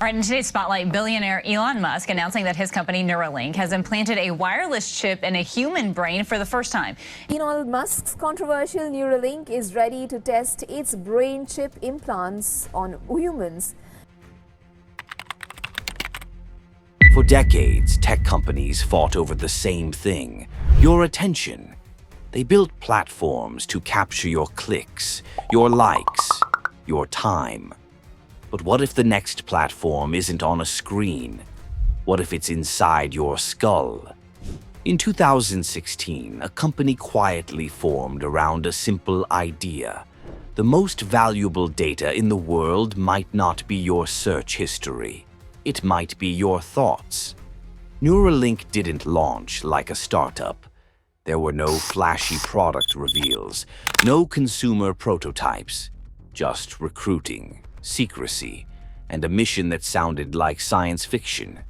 All right, in today's Spotlight, billionaire Elon Musk announcing that his company Neuralink has implanted a wireless chip in a human brain for the first time. Elon Musk's controversial Neuralink is ready to test its brain chip implants on humans. For decades, tech companies fought over the same thing: your attention. They built platforms to capture your clicks, your likes, your time. But what if the next platform isn't on a screen? What if it's inside your skull? In 2016, a company quietly formed around a simple idea. The most valuable data in the world might not be your search history. It might be your thoughts. Neuralink didn't launch like a startup. There were no flashy product reveals, no consumer prototypes, just recruiting, secrecy, and a mission that sounded like science fiction.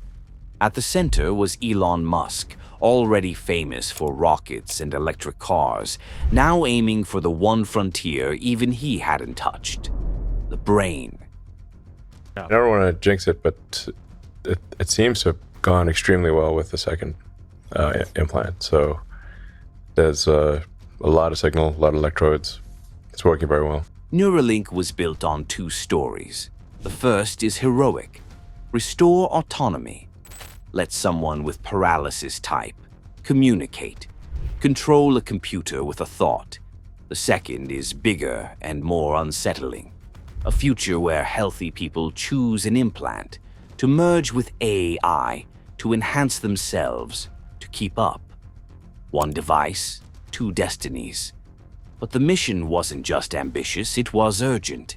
At the center was Elon Musk, already famous for rockets and electric cars, now aiming for the one frontier even he hadn't touched: the brain. I never want to jinx it, but it seems to have gone extremely well with the second implant. So there's a lot of signal, a lot of electrodes. It's working very well. Neuralink was built on two stories. The first is heroic: restore autonomy. Let someone with paralysis type communicate, control a computer with a thought. The second is bigger and more unsettling: a future where healthy people choose an implant to merge with AI, to enhance themselves, to keep up. One device, two destinies. But the mission wasn't just ambitious, it was urgent.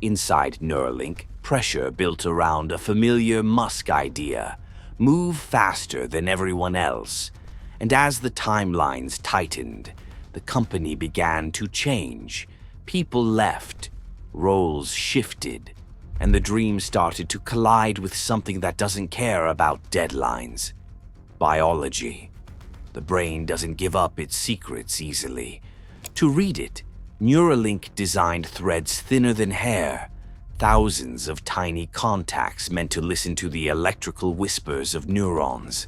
Inside Neuralink, pressure built around a familiar Musk idea: move faster than everyone else. And as the timelines tightened, the company began to change. People left, roles shifted, and the dream started to collide with something that doesn't care about deadlines: biology. The brain doesn't give up its secrets easily. To read it, Neuralink designed threads thinner than hair, thousands of tiny contacts meant to listen to the electrical whispers of neurons.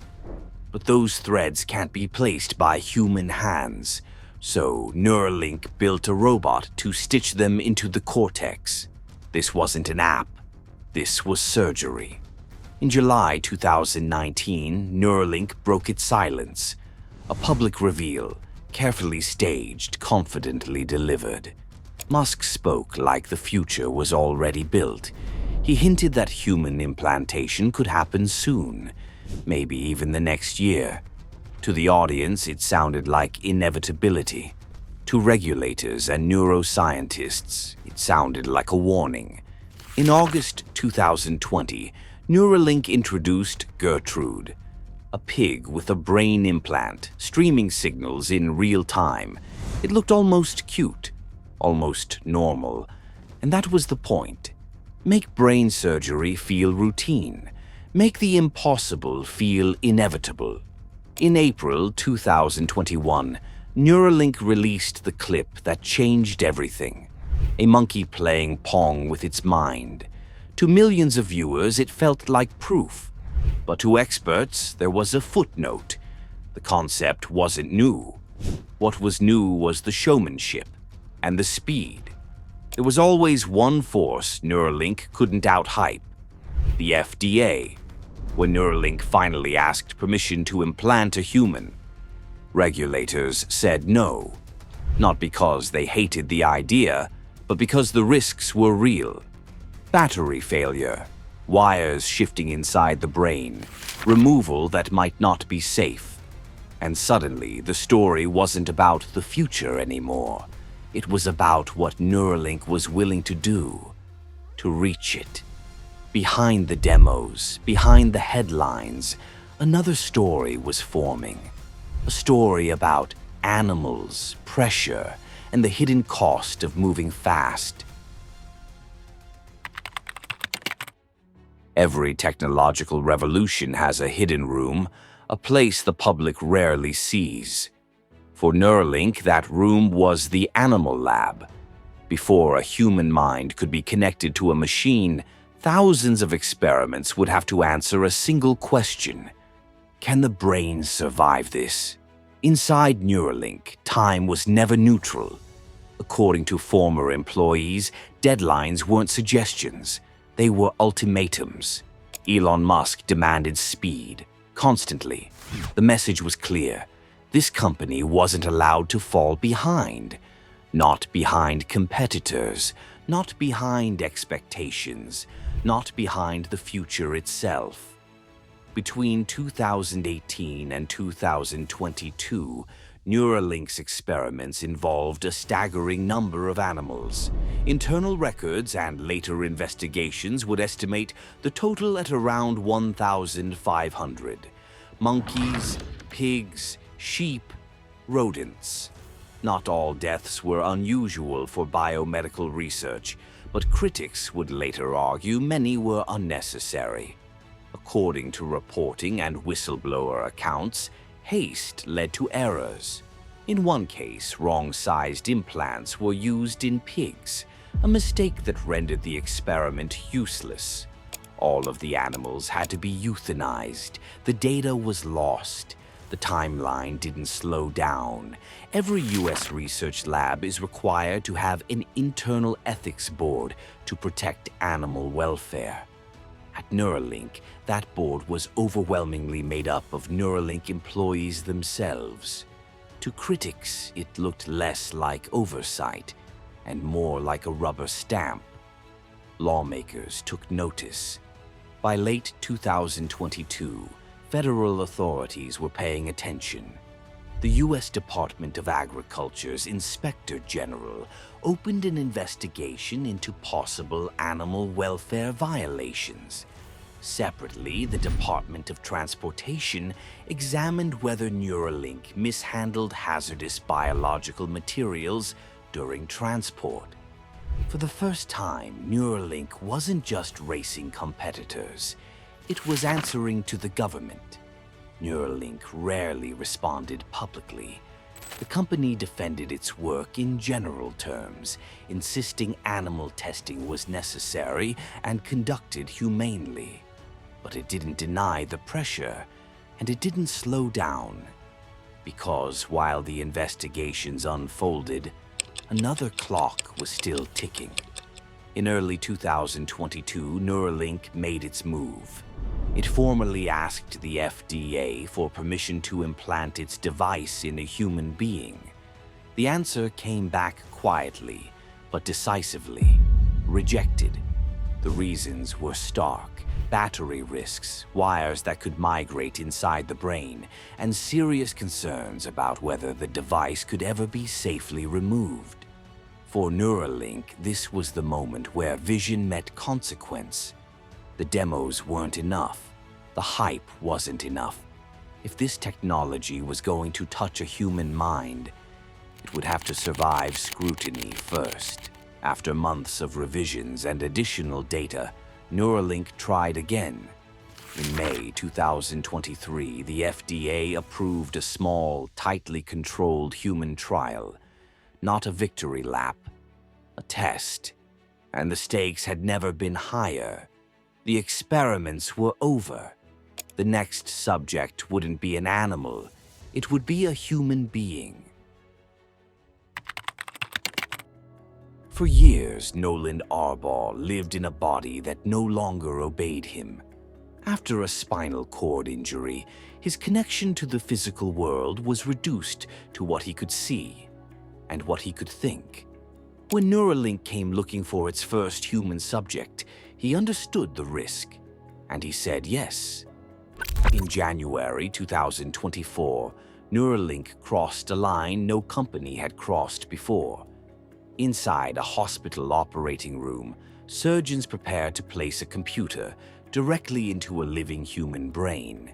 But those threads can't be placed by human hands, so Neuralink built a robot to stitch them into the cortex. This wasn't an app. This was surgery. In July 2019, Neuralink broke its silence. A public reveal, carefully staged, confidently delivered. Musk spoke like the future was already built. He hinted that human implantation could happen soon, maybe even the next year. To the audience, it sounded like inevitability. To regulators and neuroscientists, it sounded like a warning. In August 2020, Neuralink introduced Gertrude, a pig with a brain implant, streaming signals in real time. It looked almost cute, almost normal, and that was the point. Make brain surgery feel routine. Make the impossible feel inevitable. In April 2021, Neuralink released the clip that changed everything: a monkey playing Pong with its mind. To millions of viewers, it felt like proof. But to experts, there was a footnote. The concept wasn't new. What was new was the showmanship and the speed. There was always one force Neuralink couldn't out-hype: the FDA. When Neuralink finally asked permission to implant a human, regulators said no. Not because they hated the idea, but because the risks were real. Battery failure, wires shifting inside the brain, removal that might not be safe. And suddenly, the story wasn't about the future anymore. It was about what Neuralink was willing to do, to reach it. Behind the demos, behind the headlines, another story was forming. A story about animals, pressure, and the hidden cost of moving fast. Every technological revolution has a hidden room, a place the public rarely sees. For Neuralink, that room was the animal lab. Before a human mind could be connected to a machine, Thousands of experiments would have to answer a single question. Can the brain survive this? Inside Neuralink, time was never neutral. According to former employees, deadlines weren't suggestions. They were ultimatums. Elon Musk demanded speed, constantly. The message was clear. This company wasn't allowed to fall behind. Not behind competitors, not behind expectations, not behind the future itself. Between 2018 and 2022, Neuralink's experiments involved a staggering number of animals. Internal records and later investigations would estimate the total at around 1,500. Monkeys, pigs, sheep, rodents. Not all deaths were unusual for biomedical research, but critics would later argue many were unnecessary. According to reporting and whistleblower accounts, haste led to errors. In one case, wrong-sized implants were used in pigs, a mistake that rendered the experiment useless. All of the animals had to be euthanized. The data was lost. The timeline didn't slow down. Every U.S. research lab is required to have an internal ethics board to protect animal welfare. At Neuralink, that board was overwhelmingly made up of Neuralink employees themselves. To critics, it looked less like oversight and more like a rubber stamp. Lawmakers took notice. By late 2022, federal authorities were paying attention. The U.S. Department of Agriculture's Inspector General opened an investigation into possible animal welfare violations. Separately, the Department of Transportation examined whether Neuralink mishandled hazardous biological materials during transport. For the first time, Neuralink wasn't just racing competitors. It was answering to the government. Neuralink rarely responded publicly. The company defended its work in general terms, insisting animal testing was necessary and conducted humanely. But it didn't deny the pressure, and it didn't slow down. Because while the investigations unfolded, another clock was still ticking. In early 2022, Neuralink made its move. It formally asked the FDA for permission to implant its device in a human being. The answer came back quietly, but decisively. Rejected. The reasons were stark. Battery risks, wires that could migrate inside the brain, and serious concerns about whether the device could ever be safely removed. For Neuralink, this was the moment where vision met consequence. The demos weren't enough. The hype wasn't enough. If this technology was going to touch a human mind, it would have to survive scrutiny first. After months of revisions and additional data, Neuralink tried again. In May 2023, the FDA approved a small, tightly controlled human trial. Not a victory lap, a test. And the stakes had never been higher. The experiments were over. The next subject wouldn't be an animal. It would be a human being. For years, Nolan Arbaugh lived in a body that no longer obeyed him. After a spinal cord injury, his connection to the physical world was reduced to what he could see and what he could think. When Neuralink came looking for its first human subject, he understood the risk, and he said yes. In January 2024, Neuralink crossed a line no company had crossed before. Inside a hospital operating room, surgeons prepared to place a computer directly into a living human brain,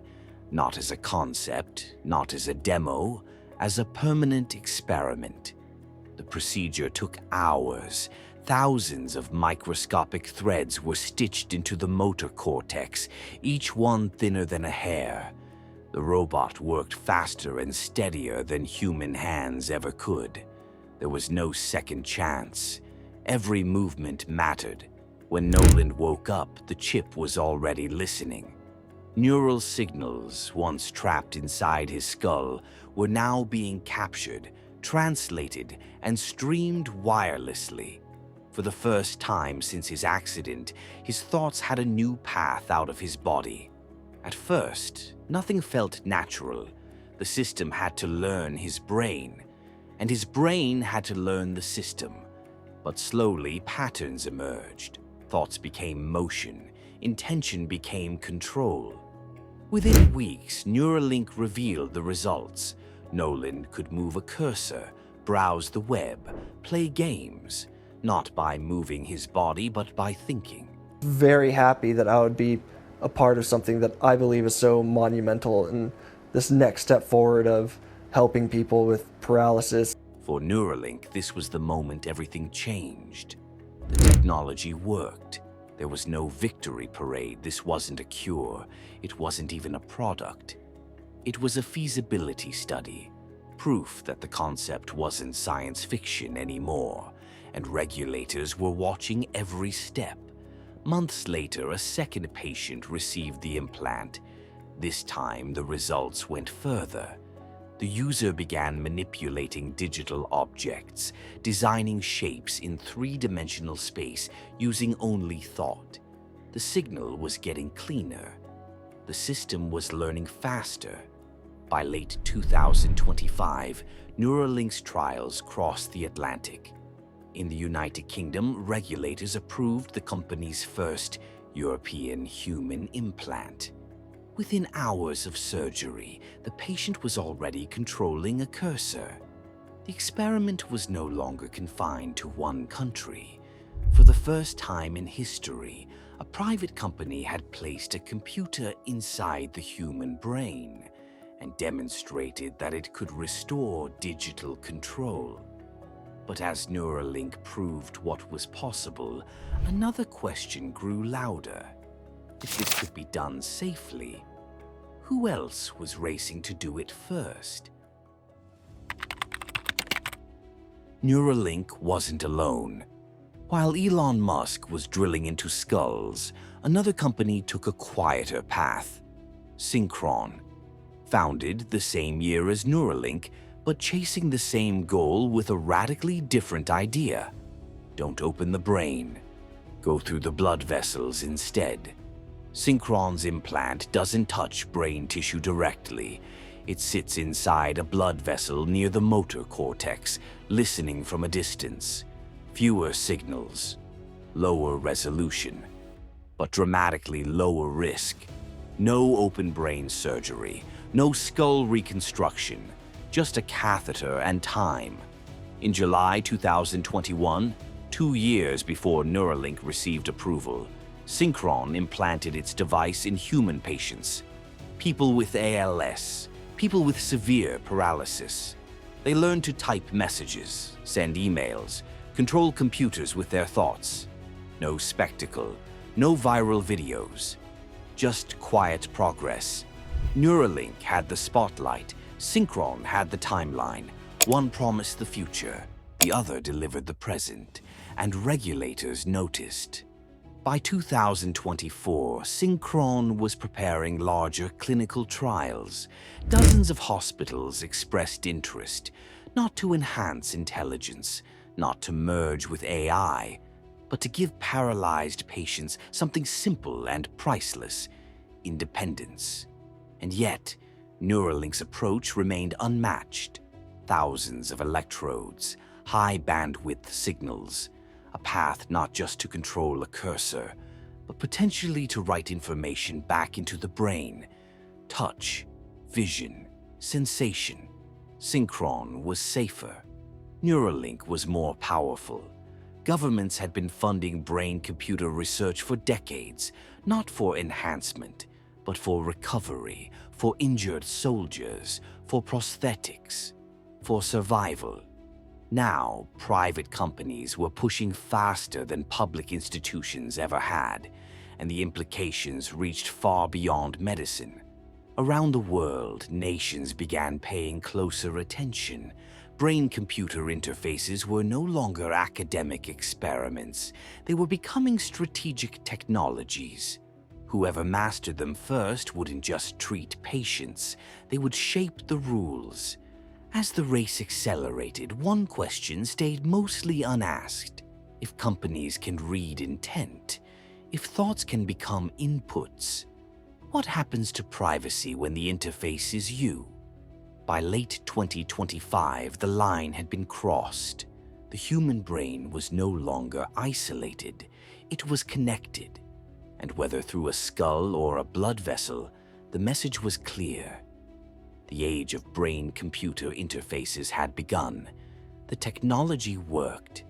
not as a concept, not as a demo, as a permanent experiment. The procedure took hours. Thousands of microscopic threads were stitched into the motor cortex, each one thinner than a hair. The robot worked faster and steadier than human hands ever could. There was no second chance. Every movement mattered. When Nolan woke up, the chip was already listening. Neural signals, once trapped inside his skull, were now being captured, translated, and streamed wirelessly. For the first time since his accident, his thoughts had a new path out of his body. At first, nothing felt natural. The system had to learn his brain, and his brain had to learn the system. But slowly, patterns emerged. Thoughts became motion. Intention became control. Within weeks, Neuralink revealed the results. Nolan could move a cursor, browse the web, play games, not by moving his body, but by thinking. Very happy that I would be a part of something that I believe is so monumental and this next step forward of helping people with paralysis. For Neuralink, this was the moment everything changed. The technology worked. There was no victory parade. This wasn't a cure. It wasn't even a product. It was a feasibility study, proof that the concept wasn't science fiction anymore, and regulators were watching every step. Months later, a second patient received the implant. This time, the results went further. The user began manipulating digital objects, designing shapes in three-dimensional space using only thought. The signal was getting cleaner. The system was learning faster. By late 2025, Neuralink's trials crossed the Atlantic. In the United Kingdom, regulators approved the company's first European human implant. Within hours of surgery, the patient was already controlling a cursor. The experiment was no longer confined to one country. For the first time in history, a private company had placed a computer inside the human brain and demonstrated that it could restore digital control. But as Neuralink proved what was possible, another question grew louder. If this could be done safely, who else was racing to do it first? Neuralink wasn't alone. While Elon Musk was drilling into skulls, another company took a quieter path. Synchron, founded the same year as Neuralink, but chasing the same goal with a radically different idea. Don't open the brain. Go through the blood vessels instead. Synchron's implant doesn't touch brain tissue directly. It sits inside a blood vessel near the motor cortex, listening from a distance. Fewer signals, lower resolution, but dramatically lower risk. No open brain surgery, no skull reconstruction, just a catheter and time. In July 2021, 2 years before Neuralink received approval, Synchron implanted its device in human patients. People with ALS, people with severe paralysis. They learned to type messages, send emails, control computers with their thoughts. No spectacle, no viral videos, just quiet progress. Neuralink had the spotlight, Synchron had the timeline. One promised the future, the other delivered the present, and regulators noticed. By 2024, Synchron was preparing larger clinical trials. Dozens of hospitals expressed interest, not to enhance intelligence, not to merge with AI, but to give paralyzed patients something simple and priceless: independence. And yet, Neuralink's approach remained unmatched. Thousands of electrodes, high-bandwidth signals, a path not just to control a cursor, but potentially to write information back into the brain. Touch, vision, sensation. Synchron was safer. Neuralink was more powerful. Governments had been funding brain-computer research for decades, not for enhancement, but for recovery, for injured soldiers, for prosthetics, for survival. Now, private companies were pushing faster than public institutions ever had, and the implications reached far beyond medicine. Around the world, nations began paying closer attention. brain-computer interfaces were no longer academic experiments. They were becoming strategic technologies. Whoever mastered them first wouldn't just treat patients, they would shape the rules. As the race accelerated, one question stayed mostly unasked. If companies can read intent, if thoughts can become inputs, what happens to privacy when the interface is you? By late 2025, the line had been crossed. The human brain was no longer isolated, it was connected. And whether through a skull or a blood vessel, the message was clear. The age of brain-computer interfaces had begun. The technology worked.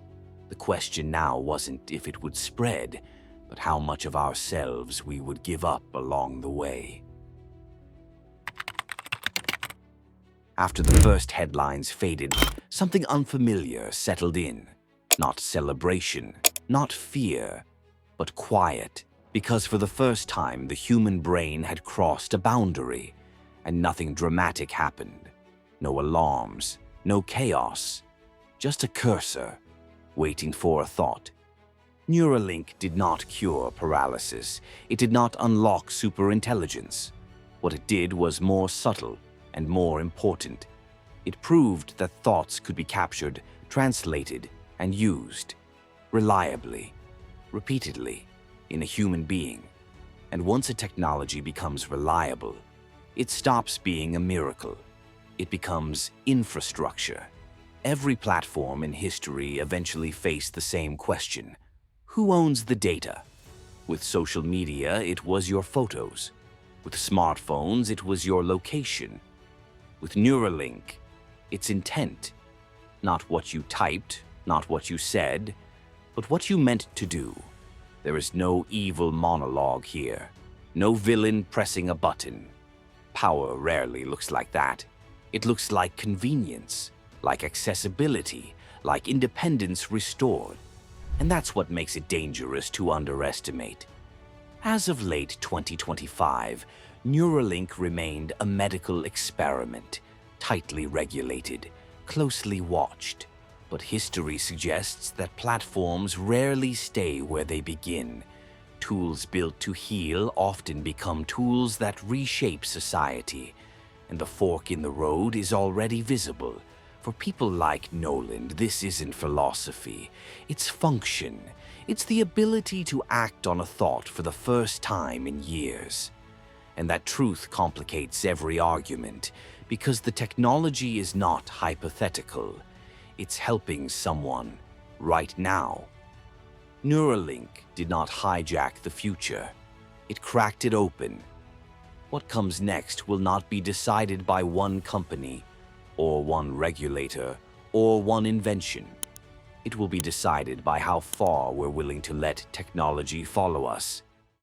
The question now wasn't if it would spread, but how much of ourselves we would give up along the way. After the first headlines faded, something unfamiliar settled in. Not celebration, not fear, but quiet. Because for the first time, the human brain had crossed a boundary, and nothing dramatic happened. No alarms, no chaos, just a cursor, waiting for a thought. Neuralink did not cure paralysis. It did not unlock superintelligence. What it did was more subtle and more important. It proved that thoughts could be captured, translated, and used reliably, repeatedly, in a human being. And once a technology becomes reliable, it stops being a miracle. It becomes infrastructure. Every platform in history eventually faced the same question. Who owns the data? With social media, it was your photos. With smartphones, it was your location. With Neuralink, it's intent. Not what you typed, not what you said, but what you meant to do. There is no evil monologue here. No villain pressing a button. Power rarely looks like that. It looks like convenience, like accessibility, like independence restored. And that's what makes it dangerous to underestimate. As of late 2025, Neuralink remained a medical experiment, tightly regulated, closely watched. But history suggests that platforms rarely stay where they begin. Tools built to heal often become tools that reshape society. And the fork in the road is already visible. For people like Noland, this isn't philosophy. It's function. It's the ability to act on a thought for the first time in years. And that truth complicates every argument, because the technology is not hypothetical. It's helping someone right now. Neuralink did not hijack the future. It cracked it open. What comes next will not be decided by one company, or one regulator, or one invention. It will be decided by how far we're willing to let technology follow us.